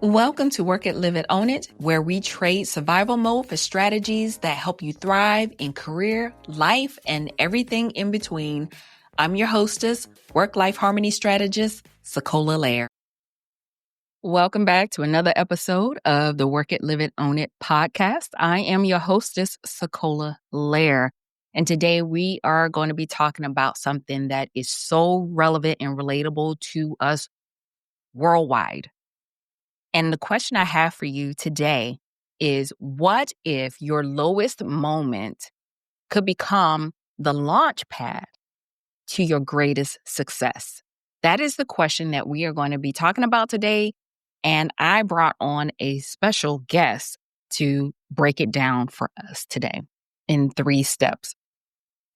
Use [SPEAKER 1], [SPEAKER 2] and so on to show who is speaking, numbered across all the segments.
[SPEAKER 1] Welcome to Work It, Live It, Own It, where we trade survival mode for strategies that help you thrive in career, life, and everything in between. I'm your hostess, work-life harmony strategist, SaCola. Welcome back to another episode of the Work It, Live It, Own It podcast. I am your hostess, SaCola. And today we are going to be talking about something that is so relevant and relatable to us worldwide. And the question I have for you today is, what if your lowest moment could become the launch pad to your greatest success? That is the question that we are going to be talking about today. And I brought on a special guest to break it down for us today in 3 steps.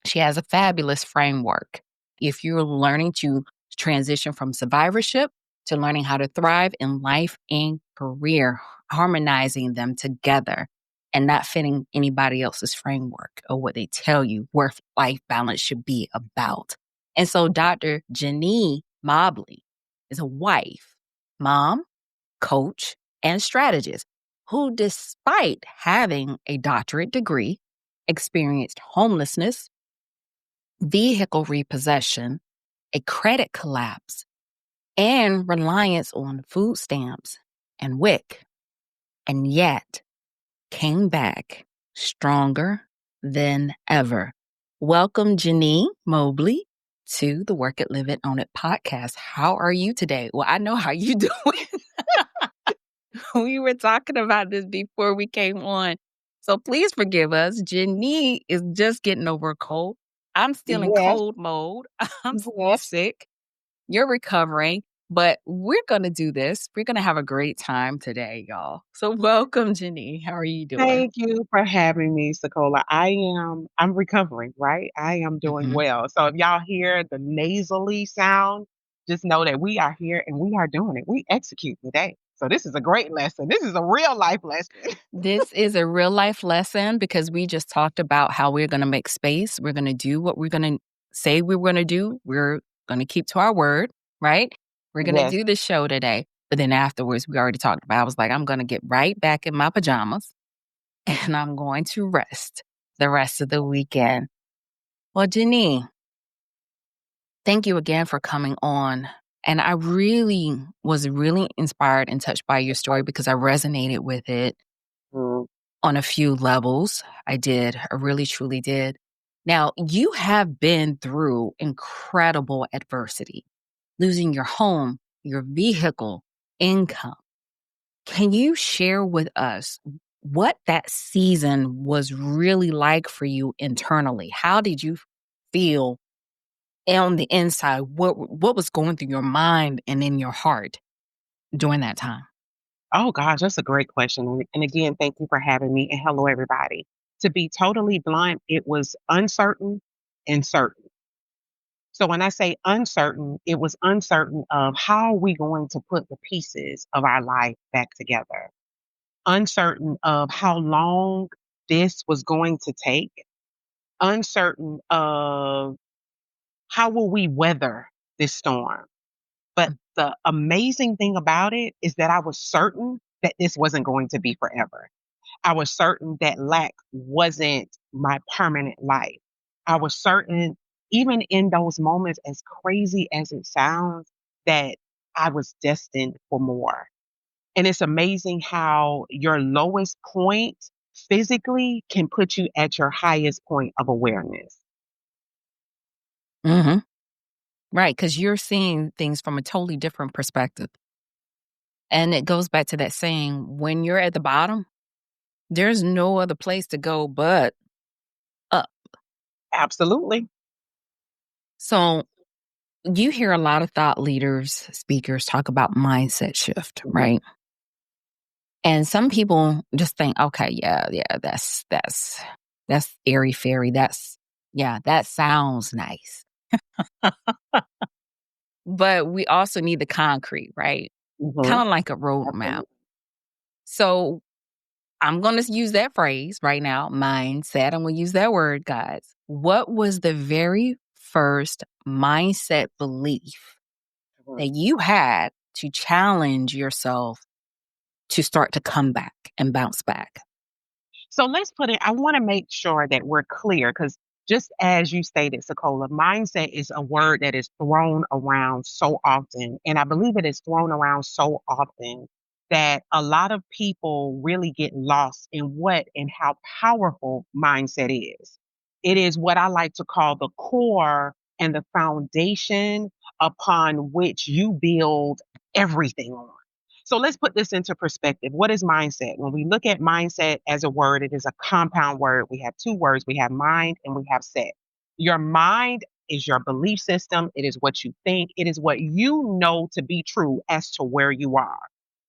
[SPEAKER 1] She has a fabulous framework. If you're learning to transition from survivorship to learning how to thrive in life and career, harmonizing them together and not fitting anybody else's framework or what they tell you work-life balance should be about. And so Dr. JaNee Mobley is a wife, mom, coach, and strategist who, despite having a doctorate degree, experienced homelessness, vehicle repossession, a credit collapse, and reliance on food stamps and WIC, and yet came back stronger than ever. Welcome, JaNee Mobley, to the Work It, Live It, Own It podcast. How are you today? Well, I know how you doing. We were talking about this before we came on. So please forgive us. JaNee is just getting over a cold. I'm still in
[SPEAKER 2] Yes,
[SPEAKER 1] cold mode. I'm
[SPEAKER 2] yes.
[SPEAKER 1] sick. You're recovering, but we're going to do this. We're going to have a great time today, y'all. So welcome, JaNee. How are you doing?
[SPEAKER 2] Thank you for having me, SaCola. I'm recovering, right? I am doing
[SPEAKER 1] Mhm.
[SPEAKER 2] well. So if y'all hear the nasally sound, just know that we are here and we are doing it. We execute today. So this is a great lesson. This is a real life lesson.
[SPEAKER 1] This is a real life lesson because we just talked about how we're going to make space. We're going to do what we're going to say we're going to do. We're going to keep to our word, right? We're going to
[SPEAKER 2] Yes.
[SPEAKER 1] do this show today. But then afterwards, we already talked about, I was like, I'm going to get right back in my pajamas and I'm going to rest the rest of the weekend. Well, JaNee, thank you again for coming on. And I was really inspired and touched by your story because I resonated with it
[SPEAKER 2] Mm.
[SPEAKER 1] on a few levels. I did. I really, truly did. Now, you have been through incredible adversity, losing your home, your vehicle, income. Can you share with us what that season was really like for you internally? How did you feel on the inside? What was going through your mind and in your heart during that time?
[SPEAKER 2] Oh gosh, that's a great question. And again, thank you for having me. And hello, everybody. To be totally blunt, it was uncertain and certain. So when I say uncertain, it was uncertain of how are we going to put the pieces of our life back together. Uncertain of how long this was going to take. Uncertain of how will we weather this storm. But the amazing thing about it is that I was certain that this wasn't going to be forever. I was certain that lack wasn't my permanent life. I was certain, even in those moments, as crazy as it sounds, that I was destined for more. And it's amazing how your lowest point physically can put you at your highest point of awareness.
[SPEAKER 1] Hmm. Right, because you're seeing things from a totally different perspective. And it goes back to that saying, when you're at the bottom, there's no other place to go but up.
[SPEAKER 2] Absolutely.
[SPEAKER 1] So you hear a lot of thought leaders, speakers talk about mindset shift,
[SPEAKER 2] Mhm.
[SPEAKER 1] right? And some people just think, okay, yeah, that's airy fairy. That sounds nice. But we also need the concrete, right? Kind
[SPEAKER 2] Mhm.
[SPEAKER 1] of like a roadmap.
[SPEAKER 2] Absolutely.
[SPEAKER 1] So I'm going to use that phrase right now, mindset. I'm going to use that word, guys. What was the very first mindset belief
[SPEAKER 2] Mhm.
[SPEAKER 1] that you had to challenge yourself to start to come back and bounce back?
[SPEAKER 2] So let's put it, I want to make sure that we're clear because just as you stated, SaCola, mindset is a word that is thrown around so often. And I believe it is thrown around so often that a lot of people really get lost in what and how powerful mindset is. It is what I like to call the core and the foundation upon which you build everything on. So let's put this into perspective. What is mindset? When we look at mindset as a word, it is a compound word. We have two words. We have mind and we have set. Your mind is your belief system. It is what you think. It is what you know to be true as to where you are.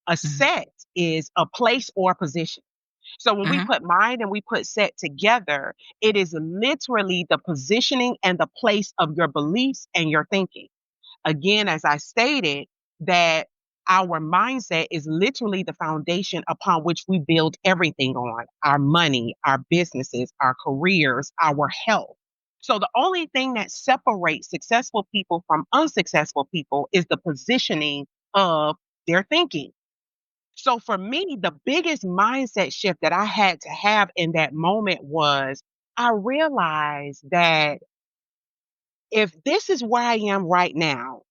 [SPEAKER 2] A
[SPEAKER 1] Mhm.
[SPEAKER 2] set is a place or position. So when we
[SPEAKER 1] Mhm.
[SPEAKER 2] put mind and we put set together, it is literally the positioning and the place of your beliefs and your thinking. Again, as I stated, that our mindset is literally the foundation upon which we build everything on our money, our businesses, our careers, our health. So the only thing that separates successful people from unsuccessful people is the positioning of their thinking. So for me, the biggest mindset shift that I had to have in that moment was I realized that if this is where I am right now,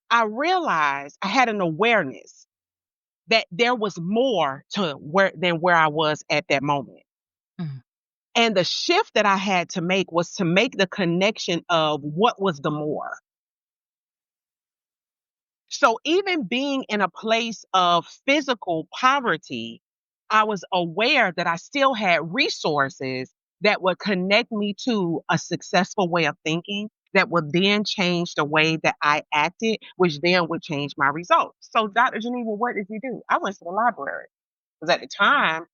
[SPEAKER 2] I realized I had an awareness that there was more to where than where I was at that moment.
[SPEAKER 1] Mhm.
[SPEAKER 2] And the shift that I had to make was to make the connection of what was the more. So even being in a place of physical poverty, I was aware that I still had resources that would connect me to a successful way of thinking that would then change the way that I acted, which then would change my results. So, Dr. Geneva, what did you do? I went to the library. Because at the time,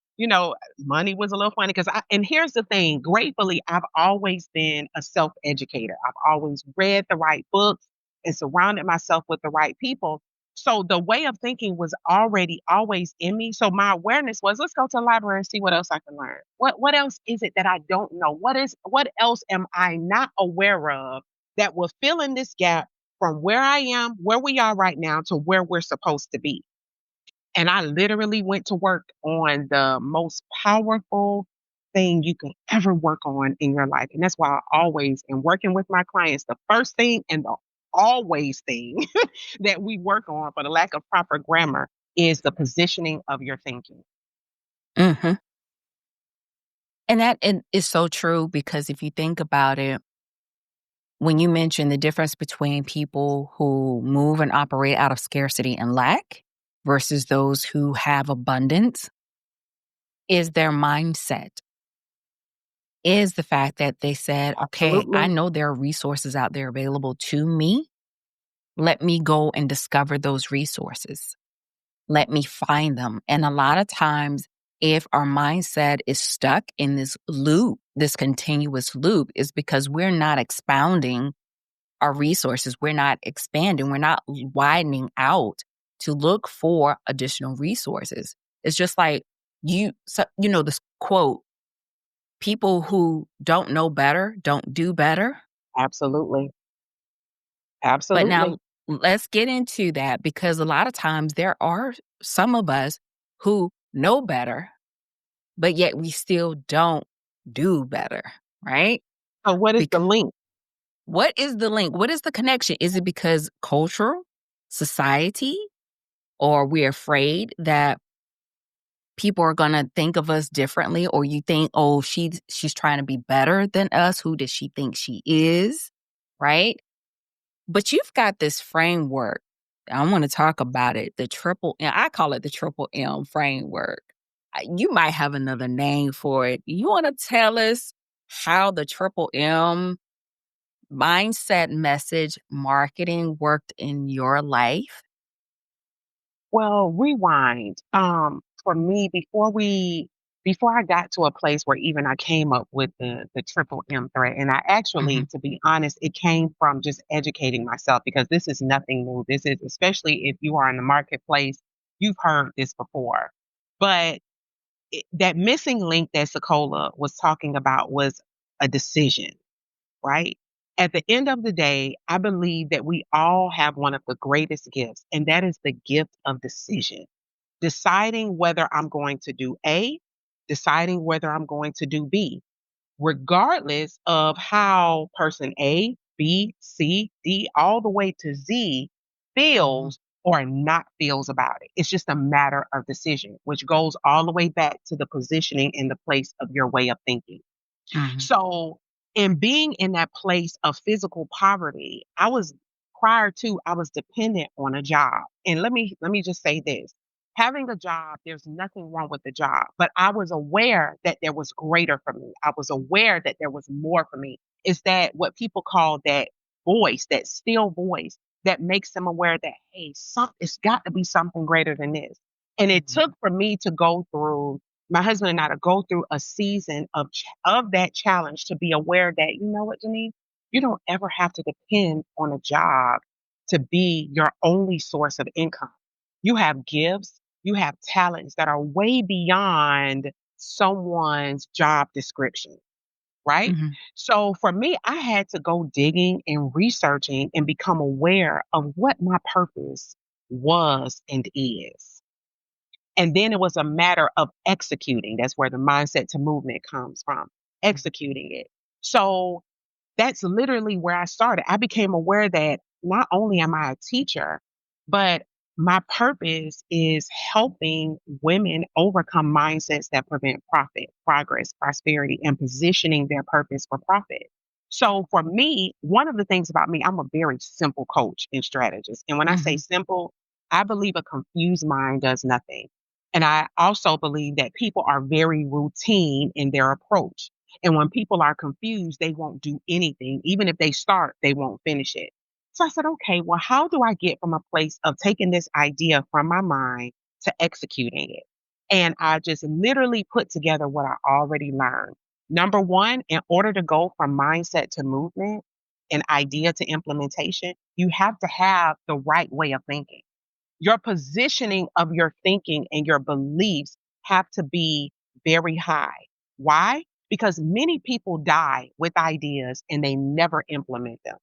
[SPEAKER 2] money was a little funny. And here's the thing, gratefully, I've always been a self educator. I've always read the right books and surrounded myself with the right people. So the way of thinking was already always in me. So my awareness was, let's go to the library and see what else I can learn. What else is it that I don't know? What else am I not aware of that will fill in this gap from where I am, where we are right now to where we're supposed to be? And I literally went to work on the most powerful thing you can ever work on in your life. And that's why I always, in working with my clients, the first thing and the always thing that we work on, for the lack of proper grammar, is the positioning of your thinking.
[SPEAKER 1] Mhm. And is so true because if you think about it, when you mention the difference between people who move and operate out of scarcity and lack versus those who have abundance, is their mindset, is the fact that they said, okay, I
[SPEAKER 2] Absolutely.
[SPEAKER 1] know there are resources out there available to me. Let me go and discover those resources. Let me find them. And a lot of times, if our mindset is stuck in this loop, this continuous loop, is because we're not expounding our resources. We're not expanding. We're not widening out to look for additional resources. It's just like this quote, people who don't know better don't do better.
[SPEAKER 2] Absolutely.
[SPEAKER 1] But
[SPEAKER 2] Absolutely.
[SPEAKER 1] now let's get into that because a lot of times there are some of us who know better, but yet we still don't do better, right?
[SPEAKER 2] So what is the
[SPEAKER 1] Because
[SPEAKER 2] link?
[SPEAKER 1] what is the link? What is the connection? Is it because cultural, society, or we're afraid that people are going to think of us differently, or you think, oh, she's trying to be better than us? Who does she think she is? Right? But you've got this framework. I want to talk about it. The triple M. I call it the triple M framework. You might have another name for it. You want to tell us how the triple M mindset message marketing worked in your life?
[SPEAKER 2] Well, rewind. For me, before I got to a place where even I came up with the triple M threat, and I actually,
[SPEAKER 1] Mhm.
[SPEAKER 2] to be honest, it came from just educating myself because this is nothing new. This is, especially if you are in the marketplace, you've heard this before. But that missing link that SaCola was talking about was a decision, right? At the end of the day, I believe that we all have one of the greatest gifts, and that is the gift of decision. deciding whether I'm going to do A, deciding whether I'm going to do B, regardless of how person A, B, C, D, all the way to Z
[SPEAKER 1] Mhm.
[SPEAKER 2] feels or not feels about it. It's just a matter of decision, which goes all the way back to the positioning and the place of your way of thinking.
[SPEAKER 1] Mhm.
[SPEAKER 2] So, in being in that place of physical poverty, prior to I was dependent on a job. And let me just say this. Having a job, there's nothing wrong with the job, but I was aware that there was greater for me. I was aware that there was more for me. It's that what people call that voice, that still voice that makes them aware that hey, it's got to be something greater than this. And it
[SPEAKER 1] Mhm.
[SPEAKER 2] took for me to go through my husband and I to go through a season of that challenge to be aware that, you know what, Janine, you don't ever have to depend on a job to be your only source of income. You have gifts, you have talents that are way beyond someone's job description, right?
[SPEAKER 1] Mhm.
[SPEAKER 2] So for me, I had to go digging and researching and become aware of what my purpose was and is. And then it was a matter of executing. That's where the mindset to movement comes from, executing it. So that's literally where I started. I became aware that not only am I a teacher, but my purpose is helping women overcome mindsets that prevent profit, progress, prosperity, and positioning their purpose for profit. So for me, one of the things about me, I'm a very simple coach and strategist. And when I say
[SPEAKER 1] Mhm.
[SPEAKER 2] simple, I believe a confused mind does nothing. And I also believe that people are very routine in their approach. And when people are confused, they won't do anything. Even if they start, they won't finish it. So I said, okay, well, how do I get from a place of taking this idea from my mind to executing it? And I just literally put together what I already learned. Number one, in order to go from mindset to movement and idea to implementation, you have to have the right way of thinking. Your positioning of your thinking and your beliefs have to be very high. Why? Because many people die with ideas and they never implement them.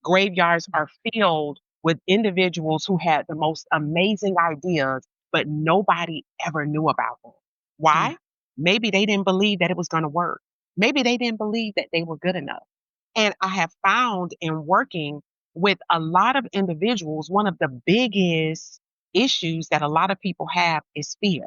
[SPEAKER 2] Graveyards are filled with individuals who had the most amazing ideas, but nobody ever knew about them.
[SPEAKER 1] Mm.
[SPEAKER 2] Why? Maybe they didn't believe that it was going to work. Maybe they didn't believe that they were good enough. And I have found in working with a lot of individuals, one of the biggest issues that a lot of people have is fear,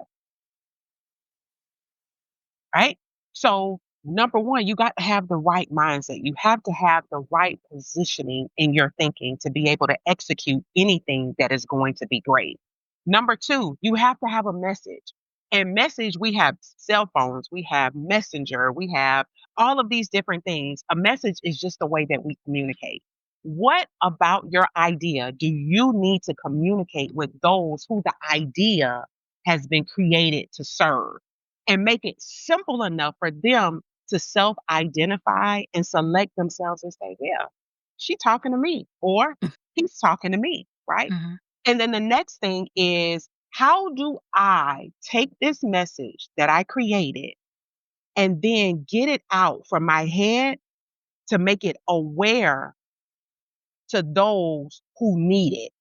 [SPEAKER 2] right? So, number one, you got to have the right mindset. You have to have the right positioning in your thinking to be able to execute anything that is going to be great. Number two, you have to have a message. And message, we have cell phones, we have messenger, we have all of these different things. A message is just the way that we communicate. What about your idea do you need to communicate with those who the idea has been created to serve? And make it simple enough for them to self identify and select themselves and say, yeah, she talking to me or he's talking to me, right?
[SPEAKER 1] Mhm.
[SPEAKER 2] And then the next thing is, how do I take this message that I created and then get it out from my head to make it aware to those who need it?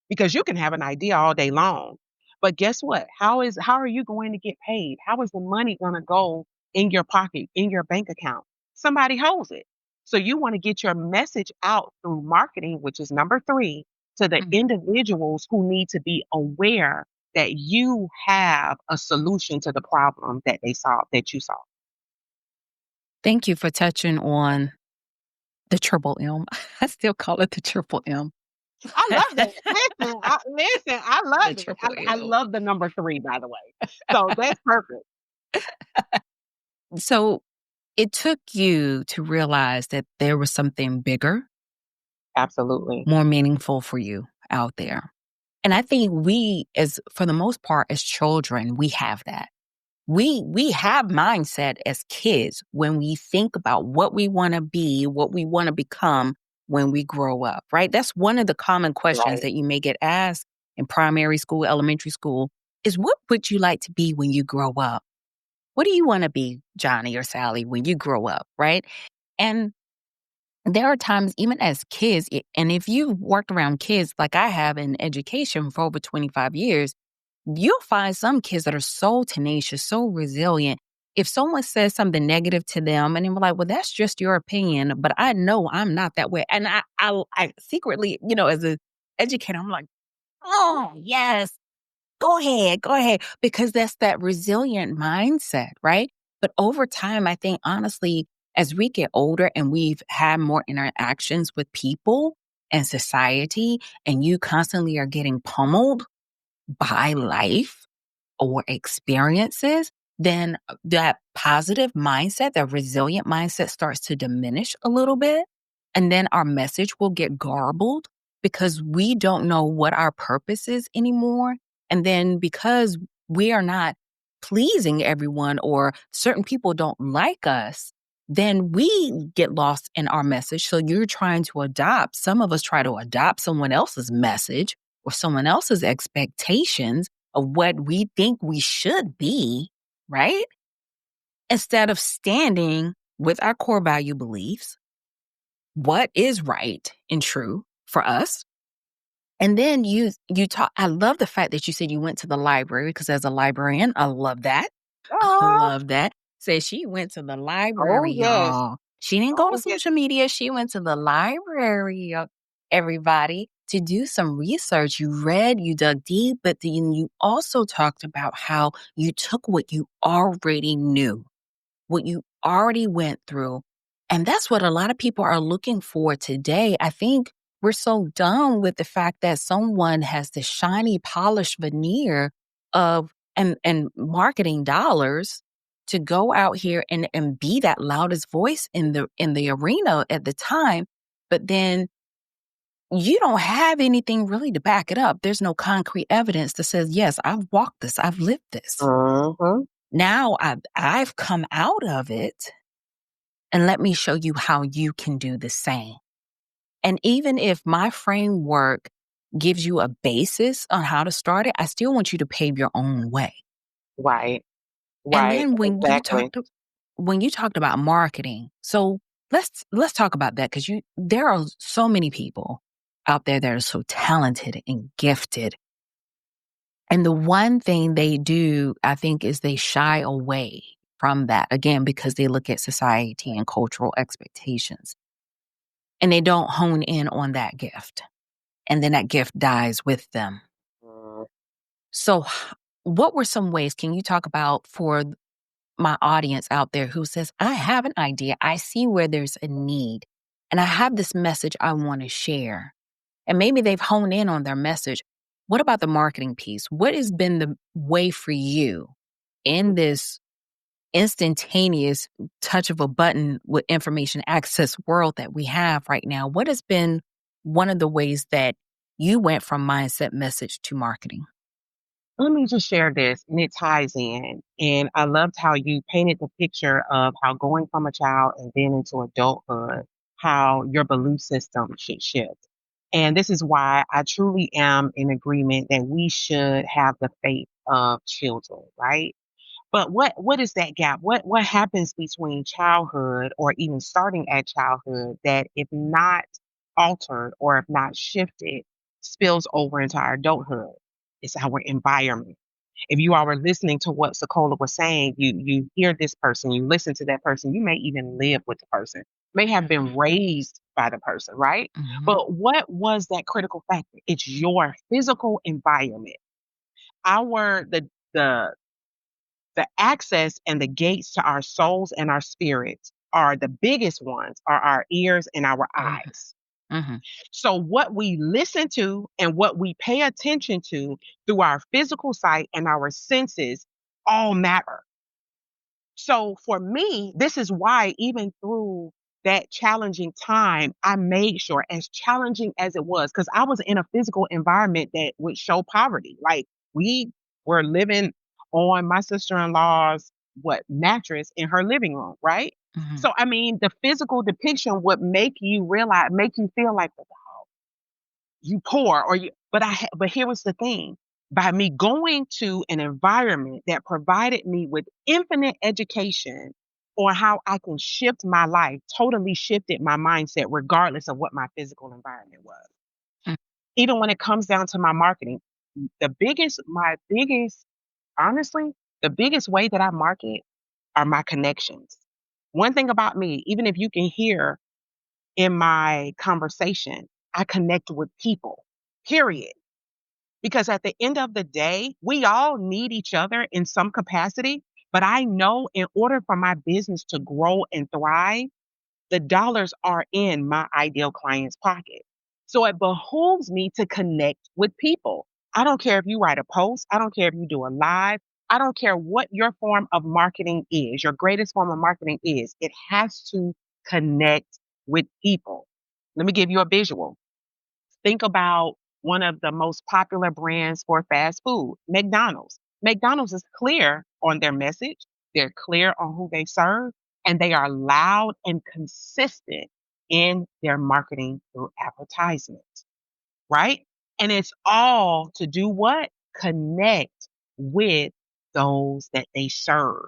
[SPEAKER 2] Because you can have an idea all day long. But guess what? How are you going to get paid? How is the money going to go in your pocket, in your bank account? Somebody holds it. So you want to get your message out through marketing, which is number 3, to the
[SPEAKER 1] Mhm.
[SPEAKER 2] individuals who need to be aware that you have a solution to the problem that they solve, that you solve.
[SPEAKER 1] Thank you for touching on the triple M. I still call it the triple M.
[SPEAKER 2] I love that. Listen, I
[SPEAKER 1] The
[SPEAKER 2] love it.
[SPEAKER 1] triple
[SPEAKER 2] I
[SPEAKER 1] M.
[SPEAKER 2] love the number 3, by the way. So that's perfect.
[SPEAKER 1] So it took you to realize that there was something bigger,
[SPEAKER 2] Absolutely.
[SPEAKER 1] more meaningful for you out there. And I think we, as for the most part, as children, we have that. We have mindset as kids when we think about what we want to be, what we want to become when we grow up, right? That's one of the common questions
[SPEAKER 2] Right.
[SPEAKER 1] that you may get asked in primary school, elementary school, is what would you like to be when you grow up? What do you want to be, Johnny or Sally, when you grow up, right? And there are times, even as kids, and if you've worked around kids like I have in education for over 25 years, you'll find some kids that are so tenacious, so resilient. If someone says something negative to them and they're like, well, that's just your opinion, but I know I'm not that way. And I secretly, as an educator, I'm like, oh, yes, go ahead, because that's that resilient mindset, right? But over time, I think honestly, as we get older and we've had more interactions with people and society, and you constantly are getting pummeled by life or experiences, then that positive mindset, that resilient mindset starts to diminish a little bit. And then our message will get garbled because we don't know what our purpose is anymore. And then because we are not pleasing everyone or certain people don't like us, then we get lost in our message. So you're trying to adopt, some of us try to adopt someone else's message or someone else's expectations of what we think we should be, right? Instead of standing with our core value beliefs, what is right and true for us. And then you talk. I love the fact that you said you went to the library because as a librarian, I love that. I
[SPEAKER 2] Ah,
[SPEAKER 1] love that. Said she went to the
[SPEAKER 2] oh,
[SPEAKER 1] library,
[SPEAKER 2] yes.
[SPEAKER 1] y'all. She didn't go to
[SPEAKER 2] Oh, yes.
[SPEAKER 1] social media. She went to the library, everybody, to do some research. You read, you dug deep, but then you also talked about how you took what you already knew, what you already went through. And that's what a lot of people are looking for today. I think we're so done with the fact that someone has the shiny, polished veneer of and marketing dollars to go out here and be that loudest voice in the arena at the time. But then you don't have anything really to back it up. There's no concrete evidence that says, yes, I've walked this, I've lived this.
[SPEAKER 2] Mhm.
[SPEAKER 1] Now I've come out of it, and let me show you how you can do the same. And even if my framework gives you a basis on how to start it, I still want you to pave your own way.
[SPEAKER 2] Right.
[SPEAKER 1] And
[SPEAKER 2] Right.
[SPEAKER 1] then
[SPEAKER 2] Exactly.
[SPEAKER 1] when you talked about marketing, so let's talk about that because you there are so many people out there that are so talented and gifted. And the one thing they do, I think, is they shy away from that again because they look at society and cultural expectations and they don't hone in on that gift. And then that gift dies with them.
[SPEAKER 2] Mm.
[SPEAKER 1] So, what were some ways can you talk about for my audience out there who says, I have an idea, I see where there's a need, and I have this message I want to share? And maybe they've honed in on their message. What about the marketing piece? What has been the way for you in this instantaneous touch of a button with information access world that we have right now? What has been one of the ways that you went from mindset message to marketing?
[SPEAKER 2] Let me just share this, and it ties in. And I loved how you painted the picture of how going from a child and then into adulthood, how your belief system should shift. And this is why I truly am in agreement that we should have the faith of children, right? But what is that gap? What happens between childhood or even starting at childhood that if not altered or if not shifted spills over into our adulthood? It's our environment. If you all were listening to what SaCola was saying, you hear this person, you listen to that person, you may even live with the person, may have been raised by the person, right?
[SPEAKER 1] Mhm,
[SPEAKER 2] But what was that critical factor? It's your physical environment. Our the access and the gates to our souls and our spirits are the biggest ones are our ears and our
[SPEAKER 1] mhm,
[SPEAKER 2] eyes.
[SPEAKER 1] mhm,
[SPEAKER 2] So what we listen to and what we pay attention to through our physical sight and our senses all matter. So for me, this is why even through that challenging time, I made sure, as challenging as it was, because I was in a physical environment that would show poverty. Like we were living on my sister-in-law's mattress in her living room, right?
[SPEAKER 1] mhm,
[SPEAKER 2] So I mean, the physical depiction would make you realize, make you feel like you poor or you but here was the thing. By me going to an environment that provided me with infinite education on how I can shift my life, totally shifted my mindset regardless of what my physical environment was.
[SPEAKER 1] mm,
[SPEAKER 2] Even when it comes down to my marketing. my biggest, honestly, the biggest way that I market are my connections. One thing about me, even if you can hear in my conversation, I connect with people, period. Because at the end of the day, we all need each other in some capacity. But I know in order for my business to grow and thrive, the dollars are in my ideal client's pocket. So it behooves me to connect with people. I don't care if you write a post, I don't care if you do a live, I don't care what your form of marketing is, your greatest form of marketing is. It has to connect with people. Let me give you a visual. Think about one of the most popular brands for fast food, McDonald's. McDonald's is clear on their message, they're clear on who they serve, and they are loud and consistent in their marketing through advertisements, right? And it's all to do what? Connect with those that they serve.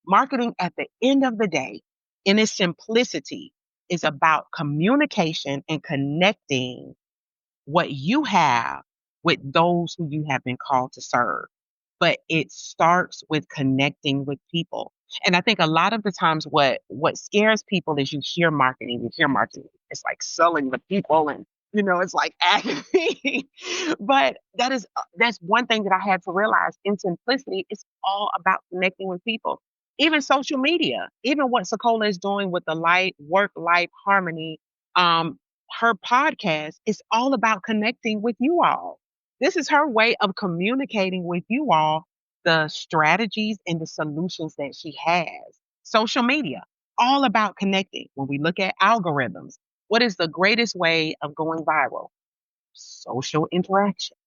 [SPEAKER 2] Marketing at the end of the day, in its simplicity, is about communication and connecting what you have with those who you have been called to serve. But it starts with connecting with people. And I think a lot of the times what scares people is you hear marketing, it's like selling the people and it's like agony. But that's one thing that I had to realize in simplicity, it's all about connecting with people. Even social media, even what SaCola is doing with the light work life harmony, um, her podcast is all about connecting with you all. This is her way of communicating with you all the strategies and the solutions that she has. Social media, all about connecting. When we look at algorithms, what is the greatest way of going viral? Social interaction,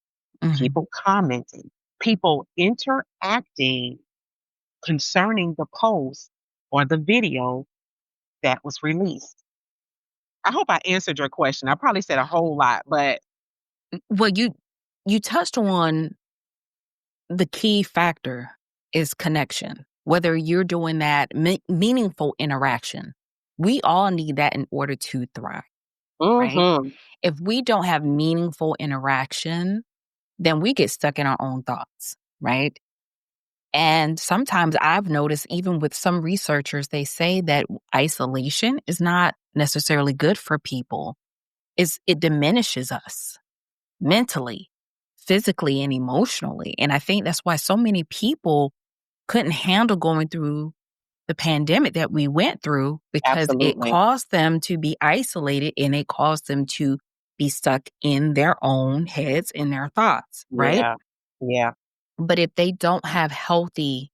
[SPEAKER 1] Mhm.
[SPEAKER 2] people commenting, people interacting concerning the post or the video that was released. I hope I answered your question. I probably said a whole lot, but
[SPEAKER 1] Well, you touched on the key factor is connection. Whether you're doing that meaningful interaction, we all need that in order to thrive, right?
[SPEAKER 2] mhm,
[SPEAKER 1] If we don't have meaningful interaction, then we get stuck in our own thoughts, right? And sometimes I've noticed, even with some researchers, they say that isolation is not necessarily good for people. It diminishes us mentally, physically, and emotionally. And I think that's why so many people couldn't handle going through the pandemic that we went through, because it
[SPEAKER 2] absolutely.
[SPEAKER 1] caused them to be isolated and it caused them to be stuck in their own heads, in their thoughts, right?
[SPEAKER 2] Yeah, yeah,
[SPEAKER 1] But if they don't have healthy,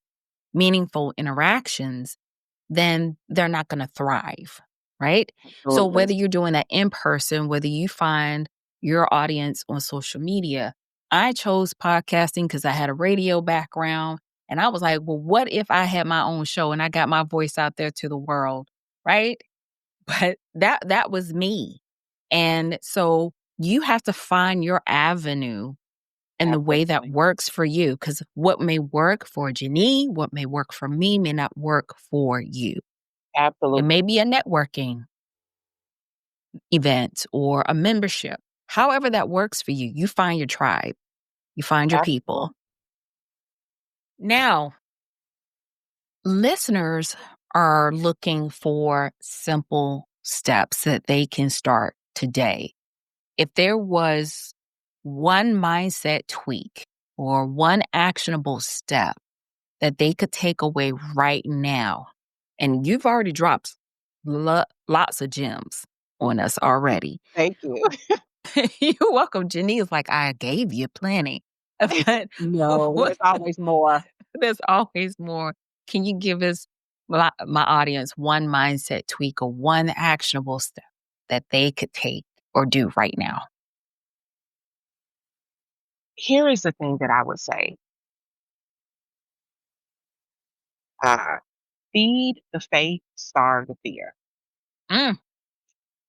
[SPEAKER 1] meaningful interactions, then they're not going to thrive, right? So
[SPEAKER 2] absolutely.
[SPEAKER 1] whether you're doing that in person, whether you find your audience on social media, I chose podcasting because I had a radio background. And I was like, well, what if I had my own show and I got my voice out there to the world, right? But that was me. And so you have to find your avenue in the way that
[SPEAKER 2] Absolutely.
[SPEAKER 1] works for you. Because what may work for JaNee, what may work for me, may not work for you. It may
[SPEAKER 2] Absolutely.
[SPEAKER 1] be a networking event or a membership. However that works for you, you find your tribe, you find your
[SPEAKER 2] Absolutely.
[SPEAKER 1] people. Now, listeners are looking for simple steps that they can start today. If there was one mindset tweak or one actionable step that they could take away right now, and you've already dropped lots of gems on us already.
[SPEAKER 2] Thank you.
[SPEAKER 1] You're welcome. JaNee is like, I gave you plenty. But
[SPEAKER 2] No,
[SPEAKER 1] what,
[SPEAKER 2] there's always more.
[SPEAKER 1] there's always more. Can you give us, my audience, one mindset tweak or one actionable step that they could take or do right now?
[SPEAKER 2] Here is the thing that I would say. Uh, feed the faith, starve the fear.
[SPEAKER 1] Mm,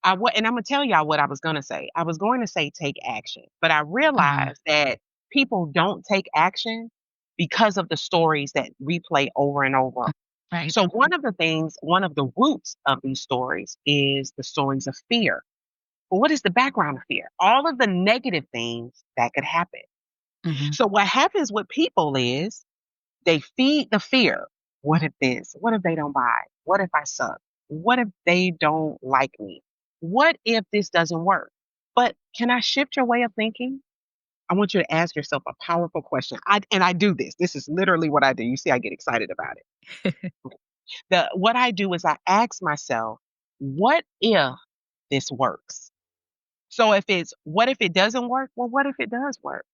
[SPEAKER 2] And I'm gonna tell y'all what I was gonna say. I was going to say take action, but I
[SPEAKER 1] mhm,
[SPEAKER 2] realized that people don't take action because of the stories that replay over and over.
[SPEAKER 1] right.
[SPEAKER 2] So one of the roots of these stories is the stories of fear. But what is the background of fear? All of the negative things that could happen.
[SPEAKER 1] Mhm.
[SPEAKER 2] So what happens with people is they feed the fear. What if this? What if they don't buy? What if I suck? What if they don't like me? What if this doesn't work? But can I shift your way of thinking? I want you to ask yourself a powerful question. I do this. This is literally what I do. You see, I get excited about it. What I do is I ask myself, what if this works? So if it's what if it doesn't work? Well, what if it does work?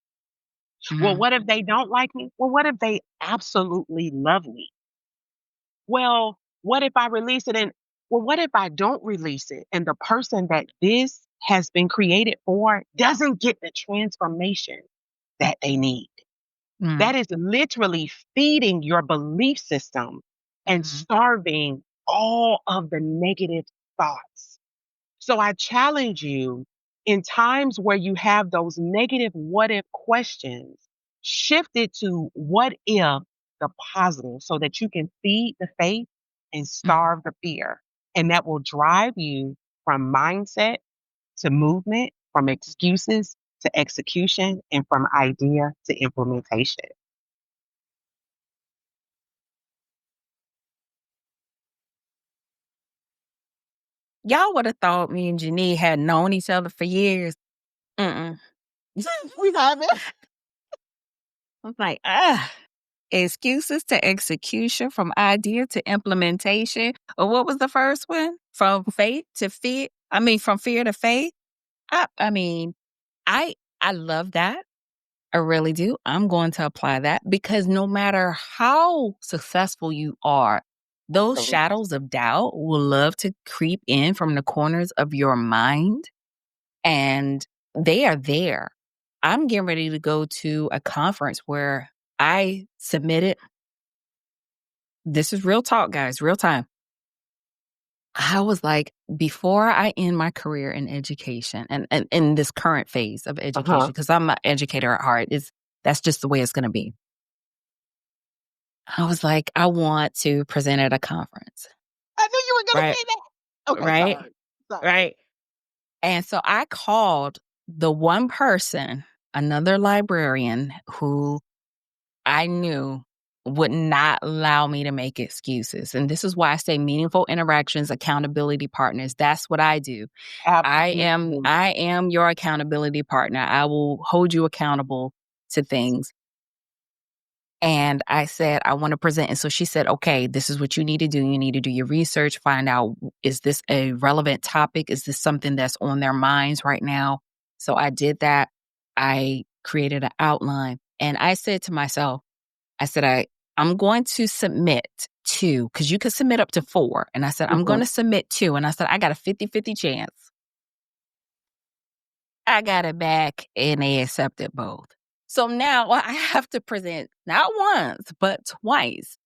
[SPEAKER 2] Well,
[SPEAKER 1] Mhm.
[SPEAKER 2] what if they don't like me? Well, what if they absolutely love me? Well, what if I release it and well, what if I don't release it and the person that this has been created for doesn't get the transformation that they need?
[SPEAKER 1] Mm.
[SPEAKER 2] That is literally feeding your belief system and
[SPEAKER 1] Mhm.
[SPEAKER 2] starving all of the negative thoughts. So I challenge you in times where you have those negative what if questions, shift it to what if the positive so that you can feed the faith and
[SPEAKER 1] Mhm.
[SPEAKER 2] starve the fear. And that will drive you from mindset to movement, from excuses to execution, and from idea to implementation.
[SPEAKER 1] Y'all would have thought me and JaNee had known each other for years. Mm-mm.
[SPEAKER 2] We have it.
[SPEAKER 1] I was like, excuses to execution, from idea to implementation. Or what was the first one? From faith to fear. I mean, from fear to faith. I mean, I I love that. I really do. I'm going to apply that because no matter how successful you are, those
[SPEAKER 2] Absolutely.
[SPEAKER 1] shadows of doubt will love to creep in from the corners of your mind, and they are there. I'm getting ready to go to a conference where I submitted. This is real talk, guys, real time. I was like, before I end my career in education and in this current phase of education,
[SPEAKER 2] Uh-huh.
[SPEAKER 1] because I'm an educator at heart, is that's just the way it's going to be. I was like, I want to present at a conference.
[SPEAKER 2] I knew you were gonna
[SPEAKER 1] Right.
[SPEAKER 2] say that. Okay,
[SPEAKER 1] Right.
[SPEAKER 2] sorry. Sorry.
[SPEAKER 1] Right. And so I called the one person, another librarian who I knew would not allow me to make excuses. And this is why I say meaningful interactions, accountability partners. That's what I do. I am
[SPEAKER 2] Absolutely.
[SPEAKER 1] I am your accountability partner. I will hold you accountable to things. And I said, I want to present. And so she said, okay, this is what you need to do. You need to do your research, find out, is this a relevant topic? Is this something that's on their minds right now? So I did that. I created an outline and I said to myself, I said, I'm going to submit two, because you could submit up to four. And I said, I'm going
[SPEAKER 2] Mhm.
[SPEAKER 1] to submit two. And I said, I got a 50-50 chance. I got it back and they accepted both. So now I have to present not once, but twice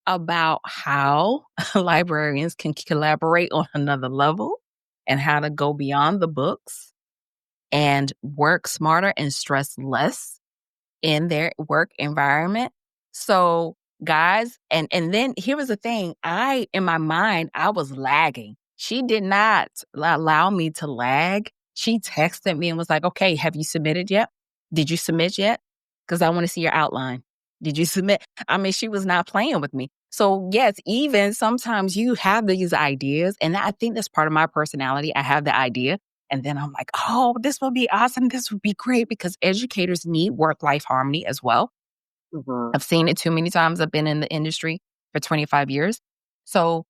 [SPEAKER 1] about how librarians can collaborate on another level and how to go beyond the books and work smarter and stress less in their work environment. So, guys, and then here was the thing, I in my mind, I was lagging. She did not allow me to lag. She texted me and was like, "Okay, have you submitted yet? Did you submit yet? Cuz I want to see your outline. Did you submit?" I mean, she was not playing with me. So, yes, even sometimes you have these ideas, and I think that's part of my personality. I have the idea, and then I'm like, oh, this would be awesome. This would be great, because educators need work life harmony as well.
[SPEAKER 2] Mhm.
[SPEAKER 1] I've seen it too many times. I've been in the industry for 25 years. So,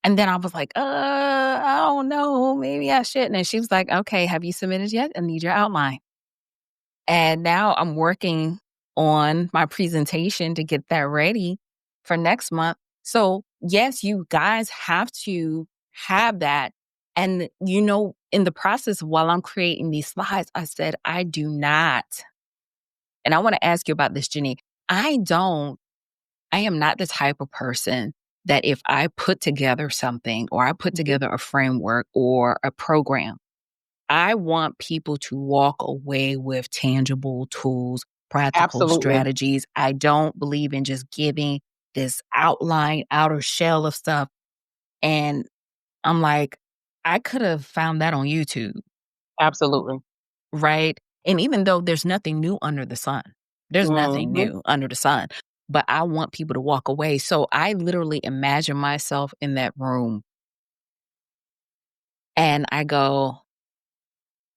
[SPEAKER 1] and then I was like, I don't know. Maybe I shouldn't. And she was like, okay, have you submitted yet? I need your outline. And now I'm working on my presentation to get that ready for next month. So, yes, you guys have to have that. And, in the process while I'm creating these slides, I said, I do not. And I want to ask you about this, JaNee. I am not the type of person that if I put together something or I put
[SPEAKER 2] Mhm.
[SPEAKER 1] together a framework or a program, I want people to walk away with tangible tools, practical
[SPEAKER 2] Absolutely.
[SPEAKER 1] strategies. I don't believe in just giving this outline, outer shell of stuff. And I'm like, I could have found that on YouTube,
[SPEAKER 2] Absolutely.
[SPEAKER 1] right? And even though there's nothing new under the sun. There's nothing
[SPEAKER 2] Mhm.
[SPEAKER 1] new under the sun, but I want people to walk away. So I literally imagine myself in that room and I go,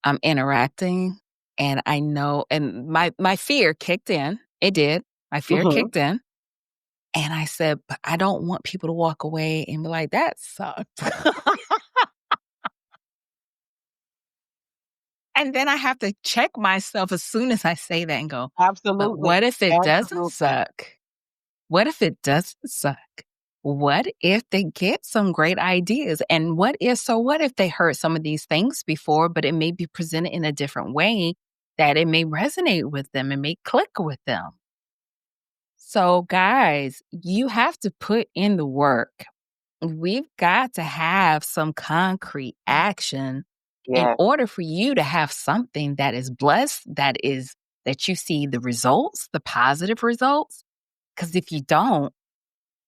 [SPEAKER 1] I'm interacting and I know and my fear kicked in. It did. My fear
[SPEAKER 2] Mhm.
[SPEAKER 1] kicked in. And I said, but I don't want people to walk away and be like, that sucked. And then I have to check myself as soon as I say that and go, but
[SPEAKER 2] Absolutely.
[SPEAKER 1] what if it doesn't
[SPEAKER 2] Absolutely.
[SPEAKER 1] suck? What if it doesn't suck? What if they get some great ideas? And what if they heard some of these things before, but it may be presented in a different way that it may resonate with them and may click with them? So, guys, you have to put in the work. We've got to have some concrete action in
[SPEAKER 2] Yes.
[SPEAKER 1] order for you to have something that is blessed, that you see the results, the positive results. Because if you don't,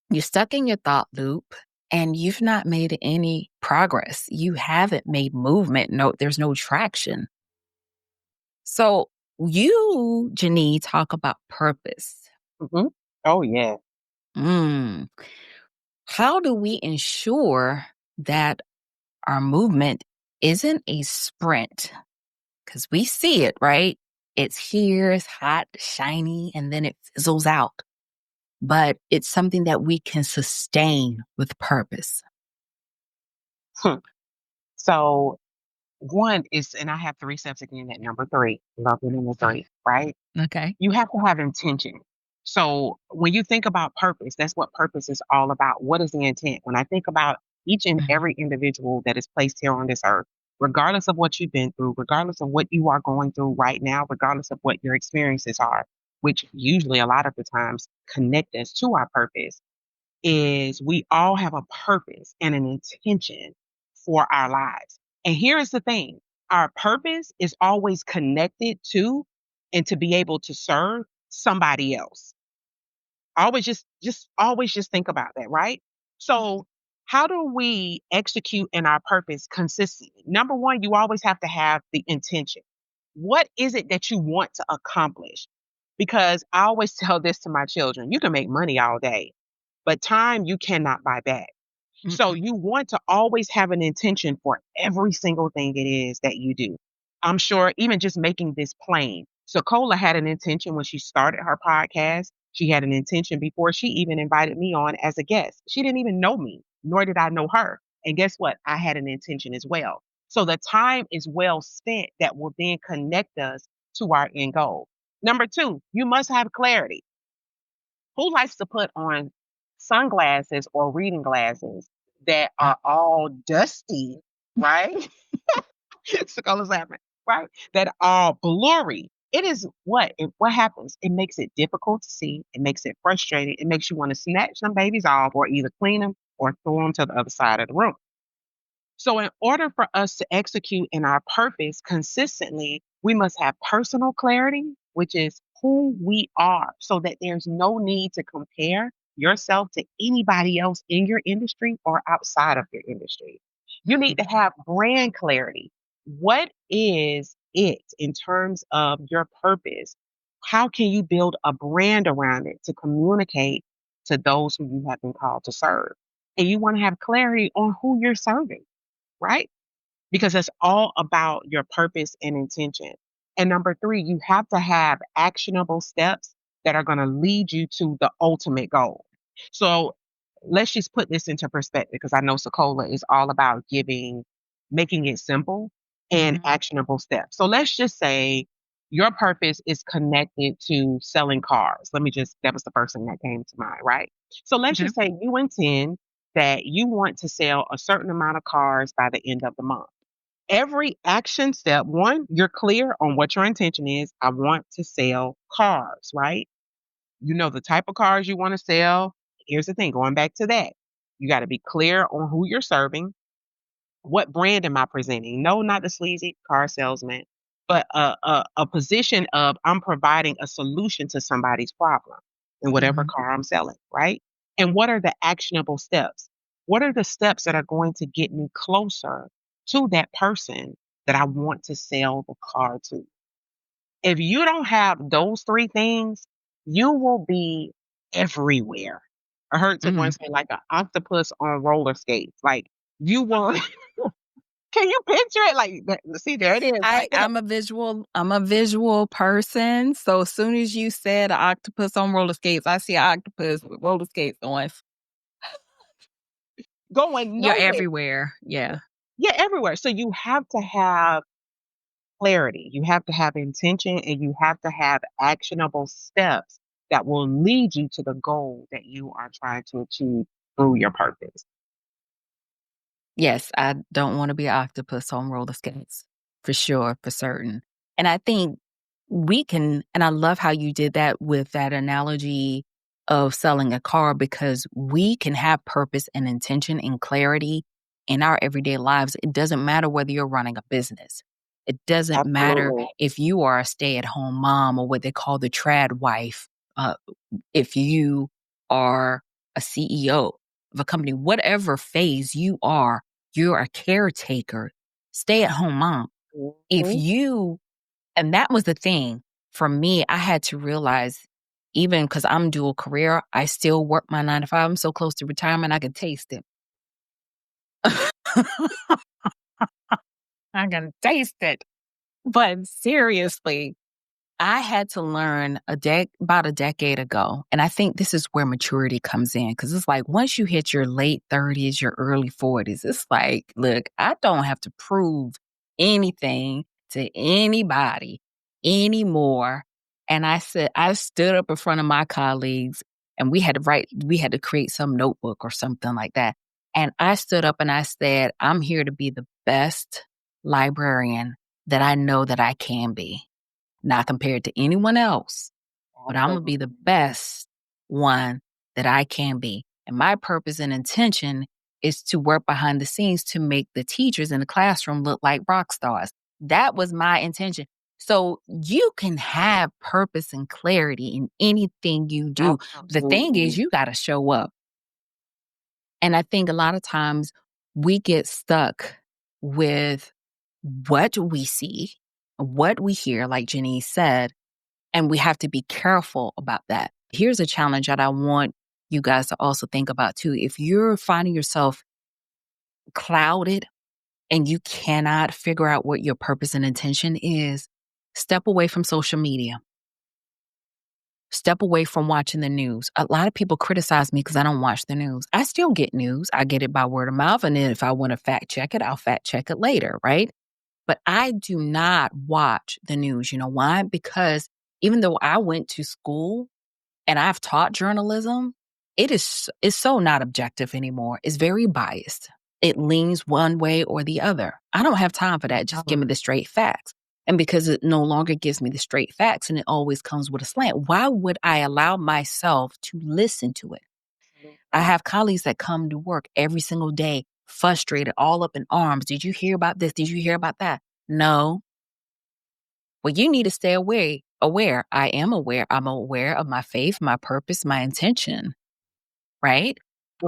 [SPEAKER 1] you're stuck in your thought loop and you've not made any progress. You haven't made movement. No, there's no traction. So you, JaNee, talk about purpose.
[SPEAKER 2] Mhm. Oh, yeah.
[SPEAKER 1] Mm. How do we ensure that our movement isn't a sprint? Because we see it, right? It's here, it's hot, shiny, and then it fizzles out. But it's something that we can sustain with purpose.
[SPEAKER 2] Hmm. So one is, and I have 3 steps again at number 3. Love the number 3, right?
[SPEAKER 1] Okay.
[SPEAKER 2] You have to have intention. So when you think about purpose, that's what purpose is all about. What is the intent? When I think about each and
[SPEAKER 1] Mhm.
[SPEAKER 2] every individual that is placed here on this earth, regardless of what you've been through, regardless of what you are going through right now, regardless of what your experiences are, which usually a lot of the times connect us to our purpose, is we all have a purpose and an intention for our lives. And here is the thing, our purpose is always connected to and to be able to serve somebody else. Always just always just think about that, right? So, how do we execute in our purpose consistently? Number 1, you always have to have the intention. What is it that you want to accomplish? Because I always tell this to my children, you can make money all day, but time you cannot buy back. So
[SPEAKER 1] Mm-mm.
[SPEAKER 2] you want to always have an intention for every single thing it is that you do. I'm sure even just making this plain. SaCola had an intention when she started her podcast. She had an intention before she even invited me on as a guest. She didn't even know me, nor did I know her. And guess what? I had an intention as well. So the time is well spent that will then connect us to our end goal. Number 2, you must have clarity. Who likes to put on sunglasses or reading glasses that are all dusty, right? Scholars laughing, right? That are blurry. It is what happens? It makes it difficult to see. It makes it frustrating. It makes you want to snatch some babies off or either clean them or throw them to the other side of the room. So, in order for us to execute in our purpose consistently, we must have personal clarity, which is who we are, so that there's no need to compare yourself to anybody else in your industry or outside of your industry. You need to have brand clarity. What is it in terms of your purpose? How can you build a brand around it to communicate to those who you have been called to serve? And you want to have clarity on who you're serving, right? Because it's all about your purpose and intention. And number 3, you have to have actionable steps that are going to lead you to the ultimate goal. So let's just put this into perspective because I know SaCola is all about making it simple and
[SPEAKER 1] Mhm.
[SPEAKER 2] actionable steps. So let's just say your purpose is connected to selling cars. That was the first thing that came to mind, right? So let's
[SPEAKER 1] Okay.
[SPEAKER 2] just say you intend that you want to sell a certain amount of cars by the end of the month. Every action step, 1, you're clear on what your intention is. I want to sell cars, right? You know the type of cars you want to sell. Here's the thing, going back to that, you got to be clear on who you're serving. What brand am I presenting? No, not the sleazy car salesman, but a position of I'm providing a solution to somebody's problem in whatever
[SPEAKER 1] Mhm.
[SPEAKER 2] car I'm selling, right? And what are the actionable steps? What are the steps that are going to get me closer to that person that I want to sell the car to? If you don't have those 3 things, you will be everywhere. I heard someone
[SPEAKER 1] Mhm.
[SPEAKER 2] say like an octopus on roller skates. Like, you will can you picture it? Like, that see, there it is right there.
[SPEAKER 1] I'm a visual person, so as soon as you said a octopus on roller skates, I see a octopus with roller skates on.
[SPEAKER 2] Going
[SPEAKER 1] You're
[SPEAKER 2] nowhere.
[SPEAKER 1] everywhere. Yeah.
[SPEAKER 2] Yeah, everywhere. So you have to have clarity, you have to have intention, and you have to have actionable steps that will lead you to the goal that you are trying to achieve through your purpose.
[SPEAKER 1] Yes, I don't wanna be an octopus on roller skates, for sure, for certain. And I think we can and I love how you did that with that analogy of selling a car because we can have purpose and intention and clarity in our everyday lives. It doesn't matter whether you're running a business. It doesn't matter
[SPEAKER 2] Absolutely.
[SPEAKER 1] if you are a stay-at-home mom or what they call the trad wife, uh, if you are a CEO of a company, whatever phase you are, you're a caretaker, stay at home mom. If
[SPEAKER 2] Mhm.
[SPEAKER 1] you, and that was the thing for me, I had to realize, even because I'm dual career, I still work my 9 to 5. I'm so close to retirement, I can taste it. I can taste it. But seriously, I had to learn about a decade ago, and I think this is where maturity comes in because it's like once you hit your late 30s, your early 40s, it's like, look, I don't have to prove anything to anybody anymore. And I stood up in front of my colleagues and we had to create some notebook or something like that. And I stood up and I said, I'm here to be the best librarian that I know that I can be, not compared to anyone else, but I'm gonna be the
[SPEAKER 2] Absolutely.
[SPEAKER 1] best one that I can be. And my purpose and intention is to work behind the scenes to make the teachers in the classroom look like rock stars. That was my intention. So you can have purpose and clarity in anything you do. The thing is,
[SPEAKER 2] Absolutely.
[SPEAKER 1] you got to show up. And I think a lot of times we get stuck with what we see, what we hear, like JaNee said, and we have to be careful about that. Here's a challenge that I want you guys to also think about too. If you're finding yourself clouded and you cannot figure out what your purpose and intention is, step away from social media. Step away from watching the news. A lot of people criticize me because I don't watch the news. I still get news. I get it by word of mouth. And then if I want to fact check it, I'll fact check it later, right? But I do not watch the news. You know why? Because even though I went to school and I've taught journalism, it's so not objective anymore. It's very biased. It leans one way or the other. I don't have time for that. Just give me the straight facts. And because it no longer gives me the straight facts and it always comes with a slant, why would I allow myself to listen to it? I
[SPEAKER 2] Absolutely.
[SPEAKER 1] have colleagues that come to work every single day, frustrated, all up in arms. Did you hear about this? Did you hear about that? No. Well, you need to stay aware. I am aware. I'm aware of my faith, my purpose, my intention, right?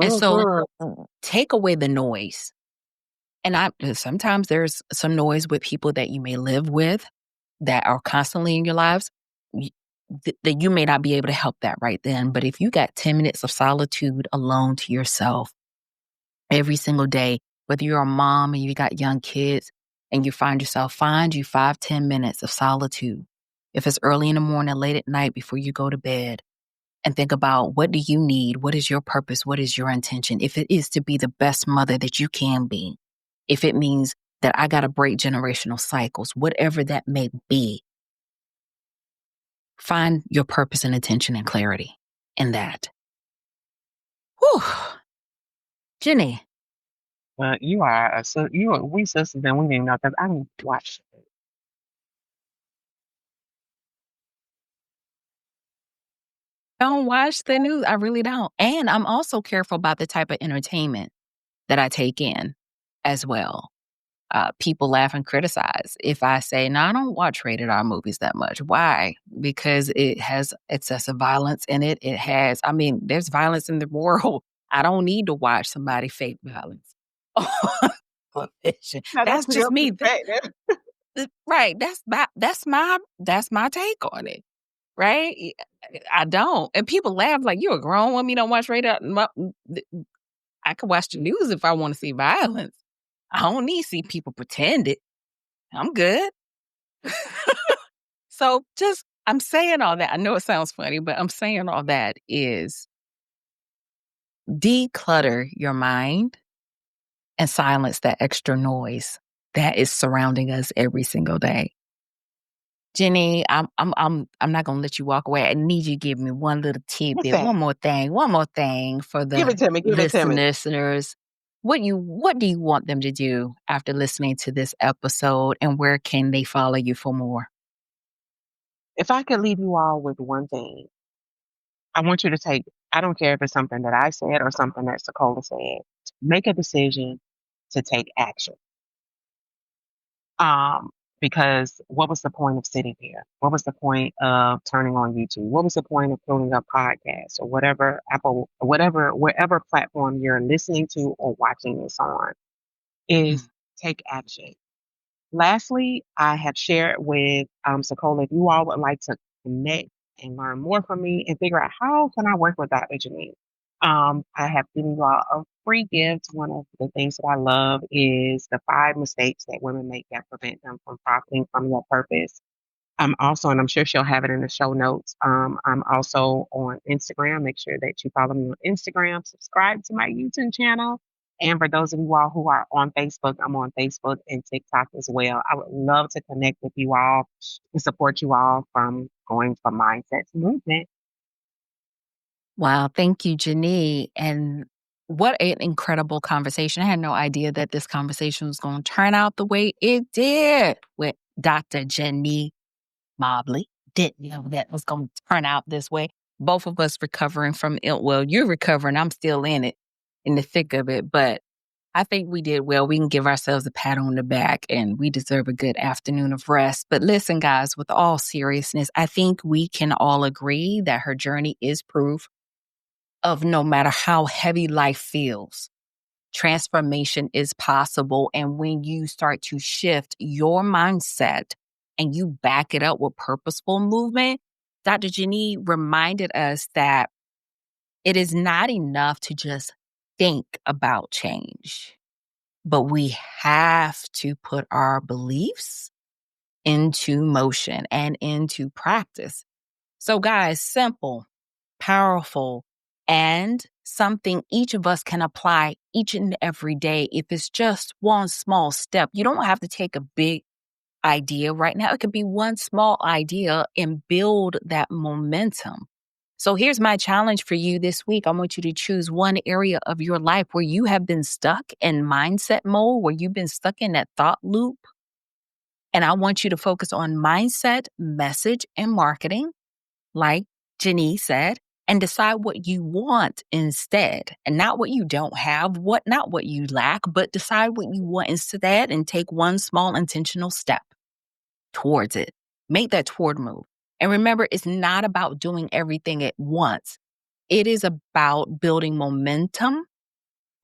[SPEAKER 1] And so
[SPEAKER 2] Mhm.
[SPEAKER 1] take away the noise. And sometimes there's some noise with people that you may live with that are constantly in your lives. That you may not be able to help that right then. But if you got 10 minutes of solitude alone to yourself every single day, whether you're a mom and you got young kids and you find you 5, 10 minutes of solitude. If it's early in the morning, late at night before you go to bed, and think about what do you need? What is your purpose? What is your intention? If it is to be the best mother that you can be, if it means that I got to break generational cycles, whatever that may be, find your purpose and intention and clarity in that. Whew. JaNee,
[SPEAKER 2] You are you are we sisters and we didn't know because I didn't watch it.
[SPEAKER 1] don't watch the news. I really don't. And I'm also careful about the type of entertainment that I take in as well. People laugh and criticize if I say, no, I don't watch rated R movies that much. Why? Because it has excessive violence in it. There's violence in the world. I don't need to watch somebody fake violence on television.
[SPEAKER 2] Now
[SPEAKER 1] That's
[SPEAKER 2] that's
[SPEAKER 1] just
[SPEAKER 2] your
[SPEAKER 1] me.
[SPEAKER 2] perspective.
[SPEAKER 1] Right. That's my take on it. Right? I don't. And people laugh like, "You're a grown woman, you don't watch radar." I can watch the news if I wanna see violence. I don't need to see people pretend it. I'm good. So, just I'm saying all that. I know it sounds funny, but I'm saying all that is declutter your mind and silence that extra noise that is surrounding us every single day. JaNee, I'm not gonna let you walk away. I need you to give me one little
[SPEAKER 2] What's
[SPEAKER 1] tidbit,
[SPEAKER 2] that?
[SPEAKER 1] one more thing for
[SPEAKER 2] Give it
[SPEAKER 1] the
[SPEAKER 2] to me. Give it to me.
[SPEAKER 1] listeners. What do you want them to do after listening to this episode, and where can they follow you for more?
[SPEAKER 2] If I could leave you all with one thing, I want you to take, I don't care if it's something that I said or something that SaCola said, make a decision to take action. Um, because what was the point of sitting there? What was the point of turning on YouTube? What was the point of pulling up podcasts or whatever Apple, whatever, wherever platform you're listening to or watching this on?
[SPEAKER 1] Mm.
[SPEAKER 2] Is take action. Lastly, I have shared with SaCola, if you all would like to connect and learn more from me and figure out how can I work with Dr. JaNee. I have given you all a free gift. One of the things that I love is the 5 mistakes that women make that prevent them from profiting from their purpose. I'm also, and I'm sure she'll have it in the show notes. I'm also on Instagram. Make sure that you follow me on Instagram, subscribe to my YouTube channel. And for those of you all who are on Facebook, I'm on Facebook and TikTok as well. I would love to connect with you all and support you all from going from mindset to movement.
[SPEAKER 1] Wow, thank you, JaNee. And what an incredible conversation. I had no idea that this conversation was going to turn out the way it did with Dr. JaNee Mobley. Didn't know that was going to turn out this way. Both of us recovering from ill. Well, you're recovering. I'm still in it, in the thick of it. But I think we did well. We can give ourselves a pat on the back and we deserve a good afternoon of rest. But listen, guys, with all seriousness, I think we can all agree that her journey is proof of no matter how heavy life feels, transformation is possible. And when you start to shift your mindset and you back it up with purposeful movement, Dr. JaNee reminded us that it is not enough to just think about change, but we have to put our beliefs into motion and into practice. So, guys, simple, powerful, and something each of us can apply each and every day. If it's just one small step, you don't have to take a big idea right now. It could be one small idea and build that momentum. So here's my challenge for you this week. I want you to choose one area of your life where you have been stuck in mindset mode, where you've been stuck in that thought loop. And I want you to focus on mindset, message, and marketing, like JaNee said, and decide what you want instead and not what you don't have, not what you lack, but decide what you want instead and take one small intentional step towards it. Make that toward move. And remember, it's not about doing everything at once. It is about building momentum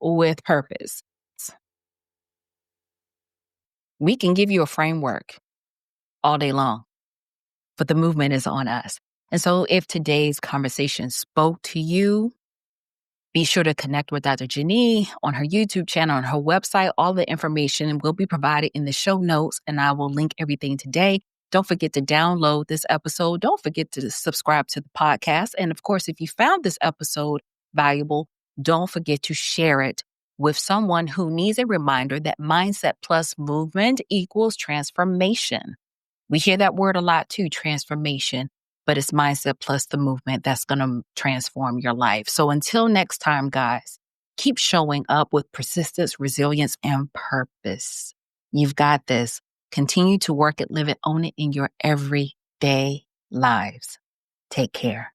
[SPEAKER 1] with purpose. We can give you a framework all day long, but the movement is on us. And so if today's conversation spoke to you, be sure to connect with Dr. JaNee on her YouTube channel, on her website. All the information will be provided in the show notes, and I will link everything today. Don't forget to download this episode. Don't forget to subscribe to the podcast. And of course, if you found this episode valuable, don't forget to share it with someone who needs a reminder that mindset plus movement equals transformation. We hear that word a lot too, transformation, but it's mindset plus the movement that's going to transform your life. So until next time, guys, keep showing up with persistence, resilience, and purpose. You've got this. Continue to work it, live it, own it in your everyday lives. Take care.